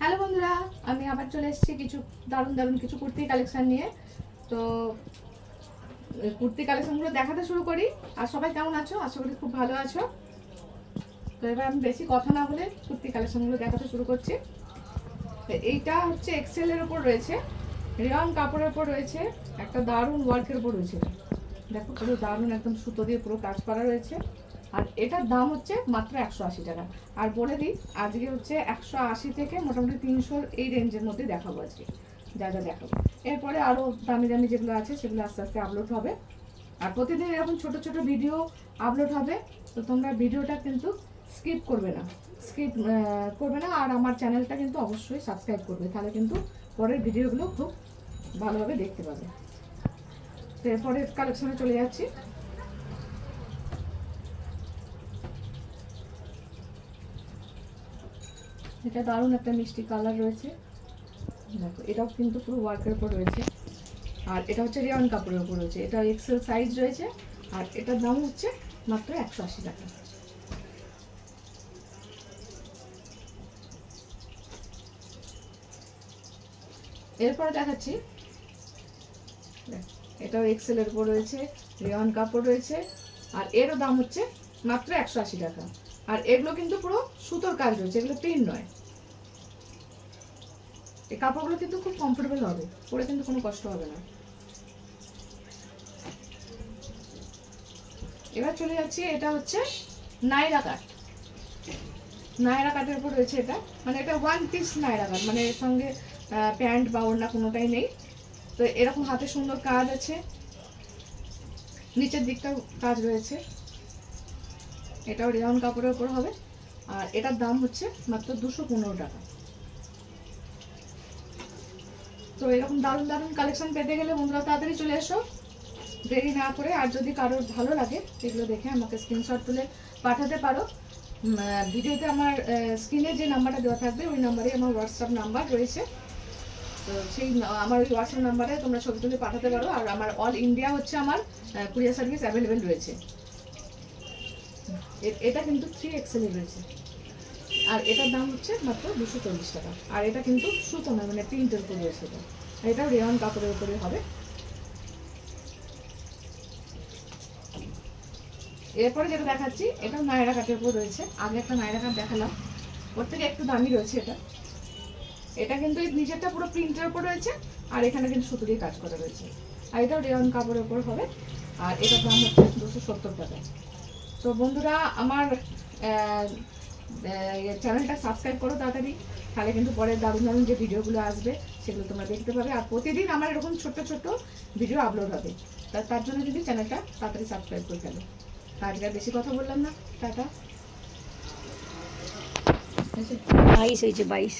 Hello বন্ধুরা, আমি আবার চলে এসেছি কিছু দারুণ কিছু কুর্তি কালেকশন নিয়ে। তো কুর্তি কালেকশনগুলো দেখাতে শুরু করি। আর সবাই কেমন আছো? আশা করি খুব ভালো আছো। তো এবার আমি বেশি কথা না বলে কুর্তি কালেকশনগুলো দেখাতে শুরু করছি। এইটা হচ্ছে এক্সেল এর উপর রয়েছে, রেয়ন কাপড়ের উপর রয়েছে, একটা দারুণ ওয়ার্কের উপর রয়েছে। দেখো পুরো দারুণ একদম সুতো দিয়ে পুরো কাজ করা রয়েছে। আর এটার দাম হচ্ছে মাত্র 180 টাকা। আর বলে দিই, আজকে হচ্ছে 180 থেকে মোটামুটি 300 এই রেঞ্জের মধ্যে দেখাবো আজকে যা যা দেখাবো। এরপরে আরও দামি দামি যেগুলো আছে সেগুলো আস্তে আস্তে আপলোড হবে। আর প্রতিদিন এরকম ছোট ছোট ভিডিও আপলোড হবে। তো তোমরা ভিডিওটা কিন্তু স্কিপ করবে না। আর আমার চ্যানেলটা কিন্তু অবশ্যই সাবস্ক্রাইব করবে, তাহলে কিন্তু পরের ভিডিওগুলো খুব ভালোভাবে দেখতে পাবে। তো এরপরে কালেকশনে চলে যাচ্ছি। এটা দারুণ একটা মিষ্টি কালার রয়েছে। দেখো এটাও কিন্তু পুরো ওয়ার্কের উপর রয়েছে। আর এটা হচ্ছে রেয়ন কাপড়ের উপর রয়েছে। এটা এক্সেল সাইজ রয়েছে। আর এটার দাম হচ্ছে মাত্র 180 টাকা। এরপরে দেখাচ্ছি, এটাও এক্সেল এর উপর রয়েছে, রেয়ন কাপড় রয়েছে। আর এরও দাম হচ্ছে মাত্র 180 টাকা। আর এগুলো কিন্তু পুরো সুতোর কাজ রয়েছে, এগুলো প্রিন্ট নয়। এই কাপড়গুলো কিন্তু খুব কমফোর্টেবল হবে, পরে কিন্তু কোনো কষ্ট হবে না। এবার চলে যাচ্ছি, এটা হচ্ছে নাইরা কাট। নাইরা কাটের উপর রয়েছে এটা, মানে এটা ওয়ান পিস নাইরা কাট, মানে এর সঙ্গে প্যান্ট বা ওড়না কোনোটাই নেই। তো এরকম হাতে সুন্দর কাজ আছে, নিচের দিকটাও কাজ রয়েছে। এটাও রেয়ন কাপড়ের উপর হবে। আর এটার দাম হচ্ছে মাত্র 215 টাকা। তো এরকম দারুণ দারুণ কালেকশন পেতে গেলে বন্ধুরা তাড়াতাড়ি চলে এসো, দেরি না করে। আর যদি কারোর ভালো লাগে এগুলো দেখে আমাকে স্ক্রিনশট তুলে পাঠাতে পারো। ভিডিওতে আমার স্ক্রিনে যে নাম্বারটা দেওয়া থাকবে ওই নাম্বারে আমার হোয়াটসঅ্যাপ নাম্বার রয়েছে। তো সেই আমার ওই হোয়াটসঅ্যাপ নাম্বারে তোমরা ছবি তুলে পাঠাতে পারো। আর আমার অল ইন্ডিয়া হচ্ছে আমার কুরিয়ার সার্ভিস অ্যাভেলেবেল রয়েছে। এটা কিন্তু 3XL রয়েছে। আর এটার দাম হচ্ছে মাত্র 240 টাকা। আর এটা কিন্তু সুতো না, মানে প্রিন্টের উপর রয়েছে। এটাও রেয়ন কাপড়ের উপরে হবে। এরপরে যেটা দেখাচ্ছি, এটাও নায়রা কাটের উপর রয়েছে। আগে একটা নায়রা কাট দেখালাম, ওর থেকে একটু দামি রয়েছে এটা। এটা কিন্তু নিচেরটা পুরো প্রিন্টের উপর রয়েছে। আর এখানে কিন্তু সুতো দিয়ে কাজ করা রয়েছে। আর এটাও রেয়ন কাপড়ের উপর হবে। আর এটার দাম হচ্ছে 270 টাকা। তো বন্ধুরা, আমার চ্যানেলটা সাবস্ক্রাইব করো তাড়াতাড়ি, তাহলে কিন্তু পরে দারুণ দারুণ যে ভিডিওগুলো আসবে সেগুলো তোমরা দেখতে পাবে। আর প্রতিদিন আমার এরকম ছোট্ট ছোট্ট ভিডিও আপলোড হবে। তার জন্য যদি চ্যানেলটা তাড়াতাড়ি সাবস্ক্রাইব করে ফেলো। আজকে আর বেশি কথা বললাম না, টাটা। 22 হয়েছে, 22।